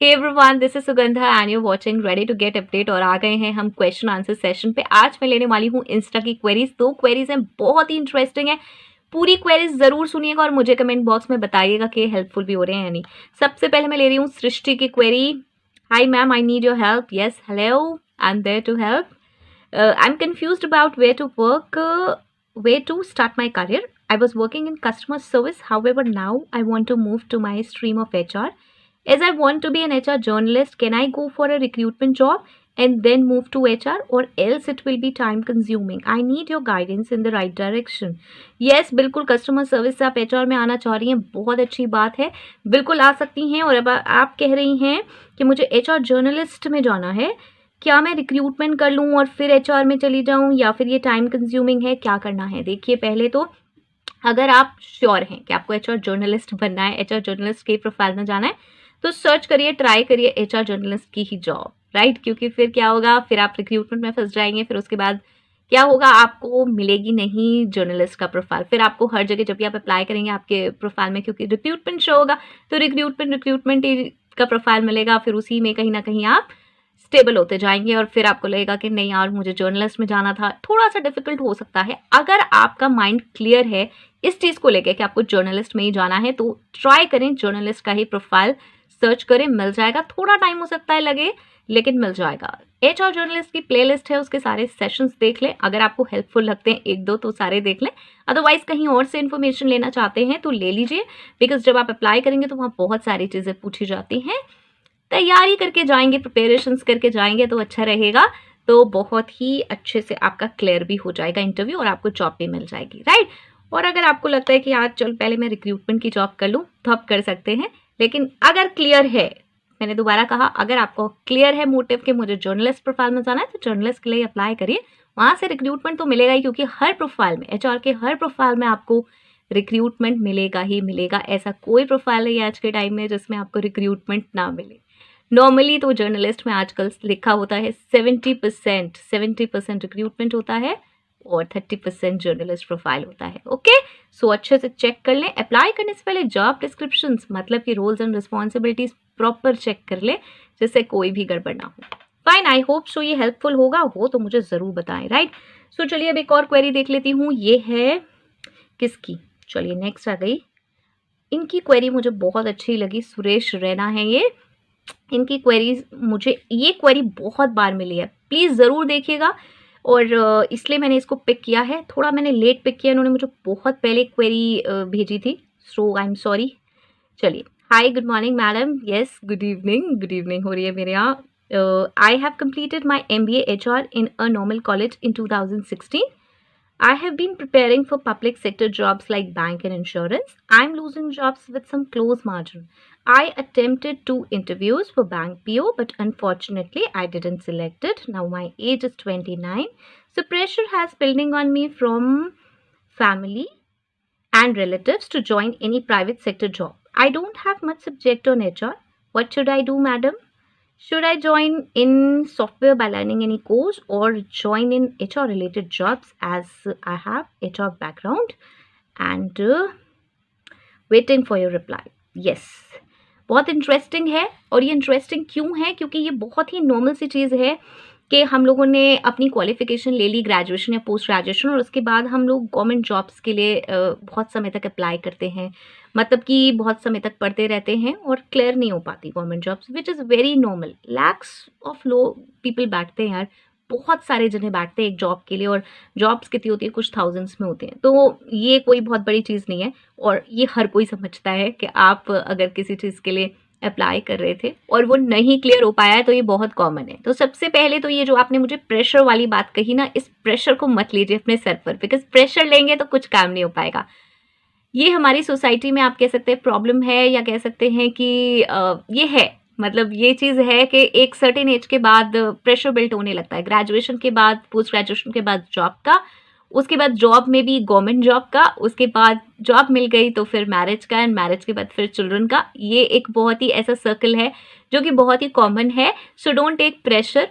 Hey everyone, this is Sugandha and you watching ready to get update. और आ गए हैं हम क्वेश्चन आंसर सेशन पे। आज मैं लेने वाली हूँ इंस्टा की क्वेरीज। 2 क्वेरीज हैं, बहुत ही इंटरेस्टिंग है। पूरी क्वेरीज जरूर सुनिएगा और मुझे कमेंट बॉक्स में बताइएगा कि हेल्पफुल भी हो रहे हैं या नहीं। सबसे पहले मैं ले रही हूँ सृष्टि की query. Hi ma'am, I need your help. Yes, hello, I am there to help. I'm confused about where to work, where to start my career. I was working in customer service. However, now I want to move to my stream of HR. As I want to be an HR journalist, can I go for a recruitment job and then move to HR, or else it will be time consuming? I need your guidance in the right direction. Yes, बिल्कुल customer service से आप HR में आना चाह रही हैं, बहुत अच्छी बात है, बिल्कुल आ सकती हैं। और अब आप कह रही हैं कि मुझे HR जर्नलिस्ट में जाना है, क्या मैं रिक्रूटमेंट कर लूँ और फिर HR में चली जाऊँ, या फिर ये टाइम कंज्यूमिंग है, क्या करना है? देखिए, पहले तो अगर आप श्योर हैं कि आपको HR जर्नलिस्ट बनना है, HR जर्नलिस्ट के प्रोफाइल में जाना है, तो सर्च करिए, ट्राई करिए HR जर्नलिस्ट की ही जॉब, राइट? क्योंकि फिर क्या होगा, फिर आप रिक्रूटमेंट में फंस जाएंगे। फिर उसके बाद क्या होगा, आपको मिलेगी नहीं जर्नलिस्ट का प्रोफाइल। फिर आपको हर जगह जब भी आप अप्लाई करेंगे आपके प्रोफाइल में, क्योंकि रिक्रूटमेंट शो होगा, तो रिक्रूटमेंट का प्रोफाइल मिलेगा। फिर उसी में कहीं ना कहीं आप स्टेबल होते जाएंगे और फिर आपको लगेगा कि नहीं यार, मुझे जर्नलिस्ट में जाना था। थोड़ा सा डिफिकल्ट हो सकता है। अगर आपका माइंड क्लियर है इस चीज़ को लेकर कि आपको जर्नलिस्ट में ही जाना है, तो ट्राई करें, जर्नलिस्ट का ही प्रोफाइल सर्च करें, मिल जाएगा। थोड़ा टाइम हो सकता है लगे, लेकिन मिल जाएगा। HR जर्नलिस्ट की प्लेलिस्ट है, उसके सारे सेशंस देख लें। अगर आपको हेल्पफुल लगते हैं एक दो तो सारे देख लें। अदरवाइज कहीं और से इन्फॉर्मेशन लेना चाहते हैं तो ले लीजिए, बिकॉज जब आप अप्लाई करेंगे तो वहाँ बहुत सारी चीज़ें पूछी जाती हैं। तैयारी करके जाएंगे, प्रिपरेशंस करके जाएंगे तो अच्छा रहेगा। तो बहुत ही अच्छे से आपका क्लियर भी हो जाएगा इंटरव्यू और आपको जॉब भी मिल जाएगी, राइट? और अगर आपको लगता है कि यार चल पहले मैं रिक्रूटमेंट की जॉब कर लूँ, तो आप कर सकते हैं। लेकिन अगर क्लियर है, मैंने दोबारा कहा, अगर आपको क्लियर है मोटिव कि मुझे जर्नलिस्ट प्रोफाइल में जाना है, तो जर्नलिस्ट के लिए अप्लाई करिए। वहाँ से रिक्रूटमेंट तो मिलेगा ही, क्योंकि हर प्रोफाइल में, HR के हर प्रोफाइल में आपको रिक्रूटमेंट मिलेगा ही मिलेगा। ऐसा कोई प्रोफाइल नहीं है आज के टाइम में जिसमें आपको रिक्रूटमेंट ना मिले। नॉर्मली तो जर्नलिस्ट में आजकल लिखा होता है 70% रिक्रूटमेंट होता है और 30% जर्नलिस्ट प्रोफाइल होता है। ओके, सो अच्छे से चेक कर लें। अप्लाई करने से पहले जॉब डिस्क्रिप्शंस, मतलब कि roles and responsibilities proper check कर लें, जिससे कोई भी गड़बड़ ना हो। फाइन, आई होप सो ये हेल्पफुल होगा। हो तो मुझे ज़रूर बताएं, राइट? सो चलिए अब एक और क्वेरी देख लेती हूँ। ये है किसकी? चलिए नेक्स्ट आ गई। इनकी क्वेरी मुझे बहुत अच्छी लगी, सुरेश रैना है ये। इनकी क्वेरीज, मुझे ये क्वेरी बहुत बार मिली है, प्लीज़ ज़रूर देखिएगा। और इसलिए मैंने इसको पिक किया है। थोड़ा मैंने लेट पिक किया, इन्होंने मुझे बहुत पहले क्वेरी भेजी थी, सो आई एम सॉरी। चलिए, hi, good morning madam. Yes, good evening हो रही है मेरे यहाँ। I have completed my MBA HR in a normal college in 2016. I have been preparing for public sector jobs like bank and insurance. I'm losing jobs with some close margin. I attempted 2 interviews for bank PO, but unfortunately I didn't select it. Now my age is 29. So pressure has building on me from family and relatives to join any private sector job. I don't have much subject on HR. What should I do, madam? Should I join in software by learning any course, or join in HR related jobs, as I have HR background? And waiting for your reply. Yes, बहुत interesting है। और ये interesting क्यों है? क्योंकि ये बहुत ही normal सी चीज़ है कि हम लोगों ने अपनी क्वालिफिकेशन ले ली, ग्रेजुएशन या पोस्ट ग्रेजुएशन, और उसके बाद हम लोग गवर्नमेंट जॉब्स के लिए बहुत समय तक अप्लाई करते हैं। मतलब कि बहुत समय तक पढ़ते रहते हैं और क्लियर नहीं हो पाती government jobs, which is very normal. Lakhs of low people बैठते हैं यार, बहुत सारे जने बैठते हैं एक जॉब के लिए, और जॉब्स कितनी होती है? कुछ थाउजेंड्स में होते हैं। तो ये कोई बहुत बड़ी चीज़ नहीं है, और ये हर कोई समझता है कि आप अगर किसी चीज़ के लिए अप्लाई कर रहे थे और वो नहीं क्लियर हो पाया है, तो ये बहुत कॉमन है। तो सबसे पहले तो ये जो आपने मुझे प्रेशर वाली बात कही ना, इस प्रेशर को मत लीजिए अपने सर पर, बिकॉज प्रेशर लेंगे तो कुछ काम नहीं हो पाएगा। ये हमारी सोसाइटी में आप कह सकते हैं प्रॉब्लम है, या कह सकते हैं कि ये है, मतलब ये चीज़ है कि एक सर्टेन एज के बाद प्रेशर बिल्ट होने लगता है। ग्रेजुएशन के बाद, पोस्ट ग्रेजुएशन के बाद जॉब का, उसके बाद जॉब में भी गवर्नमेंट जॉब का, उसके बाद जॉब मिल गई तो फिर मैरिज का, एंड मैरिज के बाद फिर चिल्ड्रन का। ये एक बहुत ही ऐसा सर्कल है जो कि बहुत ही कॉमन है। So don't take pressure.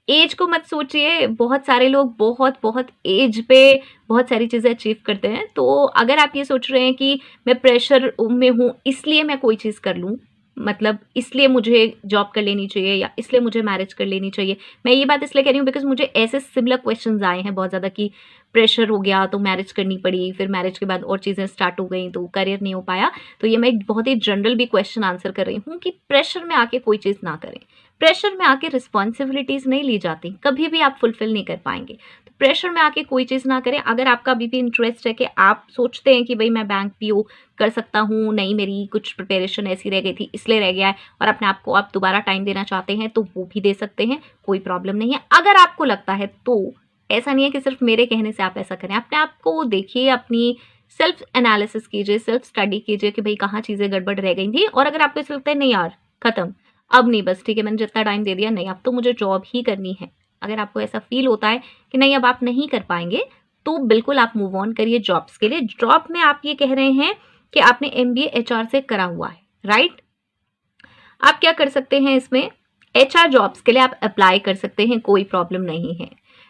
Age को मत सोचिए। बहुत सारे लोग बहुत एज पे बहुत सारी चीज़ें अचीव करते हैं। तो अगर आप ये सोच रहे हैं कि मैं प्रेशर में हूँ इसलिए मैं कोई चीज़ कर लूँ, मतलब इसलिए मुझे जॉब कर लेनी चाहिए या इसलिए मुझे मैरिज कर लेनी चाहिए। मैं ये बात इसलिए कह रही हूँ बिकॉज़ मुझे ऐसे सिमिलर क्वेश्चंस आए हैं बहुत ज़्यादा कि प्रेशर हो गया तो मैरिज करनी पड़ी, फिर मैरिज के बाद और चीज़ें स्टार्ट हो गई तो करियर नहीं हो पाया। तो ये मैं एक बहुत ही जनरल भी क्वेश्चन आंसर कर रही हूँ कि प्रेशर में आके कोई चीज़ ना करें। प्रेशर में आके रिस्पॉन्सिबिलिटीज़ नहीं ली जाती, कभी भी आप फुलफिल नहीं कर पाएँगे। तो प्रेशर में आके कोई चीज़ ना करें। अगर आपका अभी भी इंटरेस्ट है कि आप सोचते हैं कि भई मैं बैंक पीओ कर सकता हूँ, नहीं मेरी कुछ प्रिपरेशन ऐसी रह गई थी इसलिए रह गया है और अपने आप को आप दोबारा टाइम देना चाहते हैं, तो वो भी दे सकते हैं, कोई प्रॉब्लम नहीं है। अगर आपको लगता है तो ऐसा नहीं है कि सिर्फ मेरे कहने से आप ऐसा करें। अपने आप को देखिए, अपनी सेल्फ एनालिसिस कीजिए, सेल्फ स्टडी कीजिए कि भई कहाँ चीज़ें गड़बड़ रह गई थी और अगर आपको ऐसा लगता है नहीं यार खत्म, अब नहीं, बस ठीक है मैंने जितना टाइम दे दिया, नहीं अब तो मुझे जॉब ही करनी है। अगर आपको ऐसा फ़ील होता है कि नहीं अब आप नहीं कर पाएँगे, तो बिल्कुल आप मूव ऑन करिए जॉब्स के लिए। जॉब में आप ये कह रहे हैं कि आपने एमबीए एचआर से करा हुआ है, राइट? आप क्या कर सकते हैं इसमें, एचआर जॉब्स के लिए आप अप्लाई कर सकते हैं, कोई प्रॉब्लम नहीं है।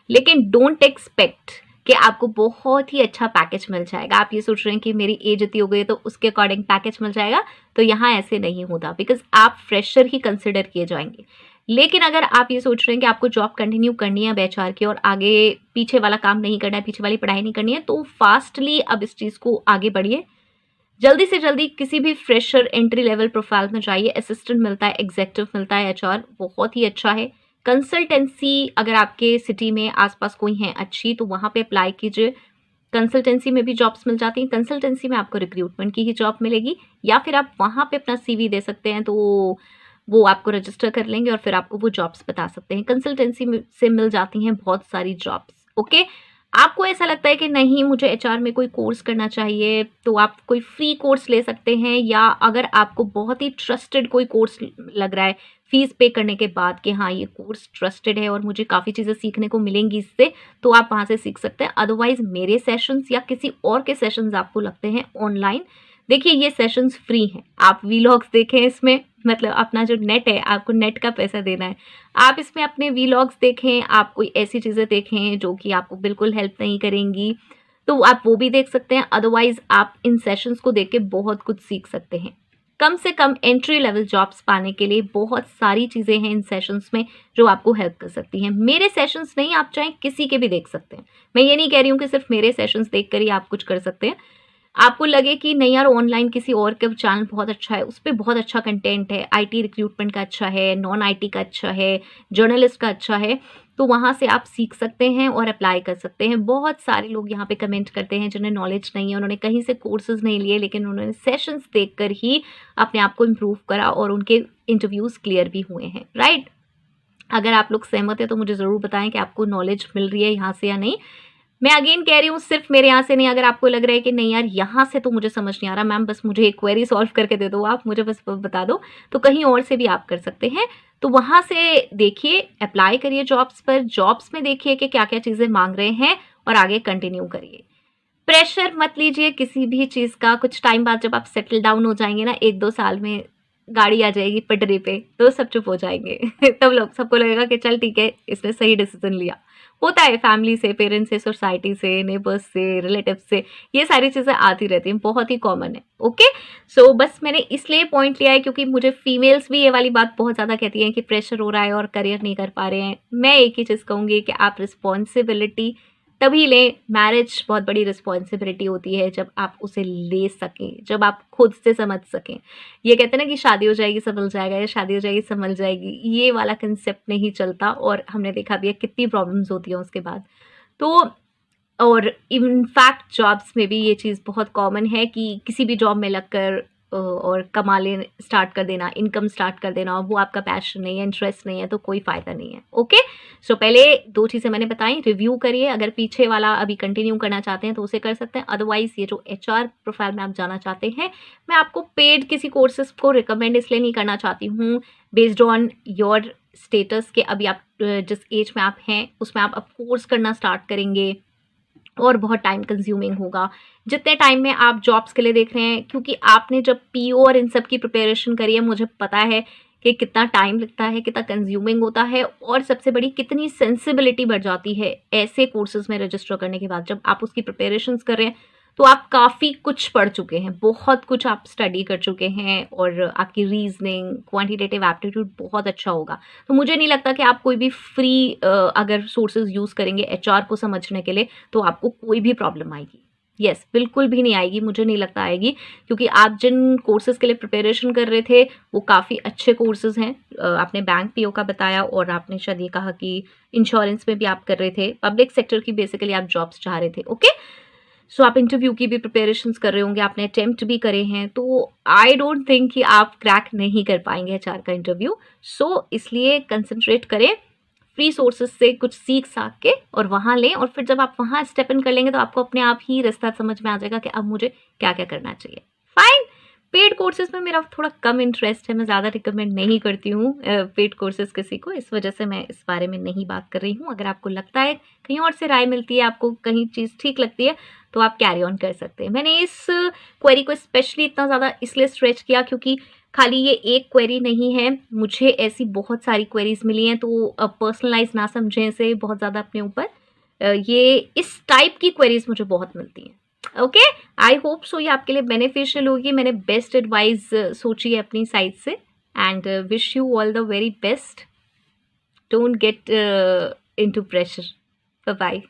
लेकिन डोंट एक्सपेक्ट कि आपको बहुत ही अच्छा पैकेज मिल जाएगा। आप ये सोच रहे हैं कि मेरी एज इतनी हो गई है तो उसके अकॉर्डिंग पैकेज मिल जाएगा, तो यहाँ ऐसे नहीं होता बिकॉज आप फ्रेशर ही कंसिडर किए जाएंगे। लेकिन अगर आप ये सोच रहे हैं कि आपको जॉब कंटिन्यू करनी है अब एचआर की और आगे पीछे वाला काम नहीं करना है, पीछे वाली पढ़ाई नहीं करनी है, तो फास्टली अब इस चीज़ को आगे बढ़िए। जल्दी से जल्दी किसी भी फ्रेशर एंट्री लेवल प्रोफाइल में जाइए, असिस्टेंट मिलता है, एग्जीक्यूटिव मिलता है, एचआर बहुत ही अच्छा है। कंसल्टेंसी अगर आपके सिटी में आसपास कोई है अच्छी तो वहाँ पे अप्लाई कीजिए। कंसल्टेंसी में भी जॉब्स मिल जाती हैं। कंसल्टेंसी में आपको रिक्रूटमेंट की ही जॉब मिलेगी या फिर आप वहाँ पे अपना सीवी दे सकते हैं, तो वो आपको रजिस्टर कर लेंगे और फिर आपको वो जॉब्स बता सकते हैं। कंसल्टेंसी से मिल जाती हैं बहुत सारी जॉब्स। ओके, आपको ऐसा लगता है कि नहीं मुझे एचआर में कोई कोर्स करना चाहिए, तो आप कोई फ्री कोर्स ले सकते हैं, या अगर आपको बहुत ही ट्रस्टेड कोई कोर्स लग रहा है फीस पे करने के बाद कि हाँ ये कोर्स ट्रस्टेड है और मुझे काफ़ी चीज़ें सीखने को मिलेंगी इससे, तो आप वहाँ से सीख सकते हैं। अदरवाइज मेरे सेशंस या किसी और के सेशंस आपको लगते हैं ऑनलाइन, देखिए ये सेशंस फ्री हैं। आप वीलॉग्स देखें इसमें, मतलब अपना जो नेट है, आपको नेट का पैसा देना है, आप इसमें अपने वीलॉग्स देखें, आप कोई ऐसी चीज़ें देखें जो कि आपको बिल्कुल हेल्प नहीं करेंगी, तो आप वो भी देख सकते हैं। अदरवाइज आप इन सेशंस को देख के बहुत कुछ सीख सकते हैं। कम से कम एंट्री लेवल जॉब्स पाने के लिए बहुत सारी चीज़ें हैं इन सेशंस में जो आपको हेल्प कर सकती हैं। मेरे सेशंस नहीं, आप चाहे किसी के भी देख सकते हैं। मैं ये नहीं कह रही हूँ कि सिर्फ मेरे सेशंस देख कर ही आप कुछ कर सकते हैं। आपको लगे कि नहीं यार ऑनलाइन किसी और का चैनल बहुत अच्छा है, उस पे बहुत अच्छा कंटेंट है, आईटी रिक्रूटमेंट का अच्छा है, नॉन आईटी का अच्छा है, जर्नलिस्ट का अच्छा है, तो वहाँ से आप सीख सकते हैं और अप्लाई कर सकते हैं। बहुत सारे लोग यहाँ पे कमेंट करते हैं जिन्हें नॉलेज नहीं है, उन्होंने कहीं से कोर्सेज नहीं लिए, लेकिन उन्होंने सेशंस देखकर ही अपने आप को इम्प्रूव करा और उनके इंटरव्यूज़ क्लियर भी हुए हैं, राइट? अगर आप लोग सहमत हैं तो मुझे ज़रूर बताएं कि आपको नॉलेज मिल रही है यहाँ से या नहीं। मैं अगेन कह रही हूँ सिर्फ मेरे यहाँ से नहीं, अगर आपको लग रहा है कि नहीं यार यहाँ से तो मुझे समझ नहीं आ रहा मैम, बस मुझे एक क्वेरी सॉल्व करके दे दो, आप मुझे बस बता दो, तो कहीं और से भी आप कर सकते हैं। तो वहाँ से देखिए, अप्लाई करिए जॉब्स पर, जॉब्स में देखिए कि क्या क्या चीज़ें मांग रहे हैं और आगे कंटिन्यू करिए। प्रेशर मत लीजिए किसी भी चीज़ का। कुछ टाइम बाद जब आप सेटल डाउन हो जाएंगे ना, 1-2 साल में गाड़ी आ जाएगी पटरी पे, तो सब चुप हो जाएंगे तब लोग सबको लगेगा कि चल ठीक है इसने सही डिसीजन लिया। होता है फैमिली से, पेरेंट्स से, सोसाइटी से, नेबर्स से, रिलेटिव से, ये सारी चीज़ें आती रहती हैं, बहुत ही कॉमन है। ओके, सो बस मैंने इसलिए पॉइंट लिया है क्योंकि मुझे फीमेल्स भी ये वाली बात बहुत ज़्यादा कहती हैं कि प्रेशर हो रहा है और करियर नहीं कर पा रहे हैं। मैं एक ही चीज़ कहूँगी कि आप रिस्पॉन्सिबिलिटी तभी लें, मैरिज बहुत बड़ी रिस्पॉन्सिबिलिटी होती है जब आप उसे ले सकें, जब आप खुद से समझ सकें। ये कहते हैं ना कि शादी हो जाएगी संभल जाएगा, या शादी हो जाएगी संभल जाएगी, ये वाला कंसेप्ट नहीं चलता और हमने देखा भी है कितनी प्रॉब्लम्स होती हैं उसके बाद। तो और इनफैक्ट जॉब्स में भी ये चीज़ बहुत कॉमन है कि किसी भी जॉब में लगकर और कमा ले स्टार्ट कर देना, इनकम स्टार्ट कर देना, और वो आपका पैशन नहीं है, इंटरेस्ट नहीं है, तो कोई फ़ायदा नहीं है। ओके, सो पहले 2 चीज़ें मैंने बताई, रिव्यू करिए, अगर पीछे वाला अभी कंटिन्यू करना चाहते हैं तो उसे कर सकते हैं। अदरवाइज़ ये जो एचआर प्रोफाइल में आप जाना चाहते हैं, मैं आपको पेड किसी कोर्सेज को रिकमेंड इसलिए नहीं करना चाहती हूँ बेस्ड ऑन योर स्टेटस के अभी आप जिस एज में आप हैं उसमें आप अब कोर्स करना स्टार्ट करेंगे और बहुत टाइम कंज्यूमिंग होगा। जितने टाइम में आप जॉब्स के लिए देख रहे हैं, क्योंकि आपने जब पीओ और इन सब की प्रिपरेशन करी है, मुझे पता है कि कितना टाइम लगता है, कितना कंज्यूमिंग होता है, और सबसे बड़ी कितनी सेंसिबिलिटी बढ़ जाती है ऐसे कोर्सेज में रजिस्टर करने के बाद। जब आप उसकी प्रिपरेशंस कर रहे हैं तो आप काफ़ी कुछ पढ़ चुके हैं, बहुत कुछ आप स्टडी कर चुके हैं और आपकी रीजनिंग, क्वांटिटेटिव एप्टीट्यूड बहुत अच्छा होगा। तो मुझे नहीं लगता कि आप कोई भी फ्री अगर सोर्सेज यूज़ करेंगे एचआर को समझने के लिए तो आपको कोई भी प्रॉब्लम आएगी। यस, बिल्कुल भी नहीं आएगी, मुझे नहीं लगता आएगी, क्योंकि आप जिन कोर्सेज़ के लिए प्रिपरेशन कर रहे थे वो काफ़ी अच्छे कोर्सेज़ हैं। आपने बैंक पीओ का बताया और आपने शायद ये कहा कि इंश्योरेंस में भी आप कर रहे थे, पब्लिक सेक्टर की बेसिकली आप जॉब्स चाह रहे थे, ओके। सो आप इंटरव्यू की भी प्रिपरेशंस कर रहे होंगे, आपने अटेम्प्ट भी करे हैं, तो आई डोंट थिंक कि आप क्रैक नहीं कर पाएंगे एचआर का इंटरव्यू। सो इसलिए कंसंट्रेट करें, फ्री सोर्सेज से कुछ सीख साख के और वहाँ लें, और फिर जब आप वहाँ स्टेप इन कर लेंगे तो आपको अपने आप ही रास्ता समझ में आ जाएगा कि अब मुझे क्या क्या करना चाहिए। फाइन। पेड कोर्सेज में मेरा थोड़ा कम इंटरेस्ट है, मैं ज़्यादा रिकमेंड नहीं करती हूँ पेड कोर्सेज किसी को, इस वजह से मैं इस बारे में नहीं बात कर रही हूँ। अगर आपको लगता है कहीं और से राय मिलती है, आपको कहीं चीज़ ठीक लगती है, तो आप कैरी ऑन कर सकते हैं। मैंने इस क्वेरी को स्पेशली इतना ज़्यादा इसलिए स्ट्रेच किया क्योंकि खाली ये एक क्वेरी नहीं है, मुझे ऐसी बहुत सारी क्वेरीज मिली हैं, तो पर्सनलाइज ना समझें इसे बहुत ज़्यादा अपने ऊपर। ये इस टाइप की क्वेरीज मुझे बहुत मिलती हैं। ओके, आई होप सो ये आपके लिए बेनिफिशियल होगी। मैंने बेस्ट एडवाइस सोची है अपनी साइड से, and wish you all the very best. Don't get into pressure. Bye bye.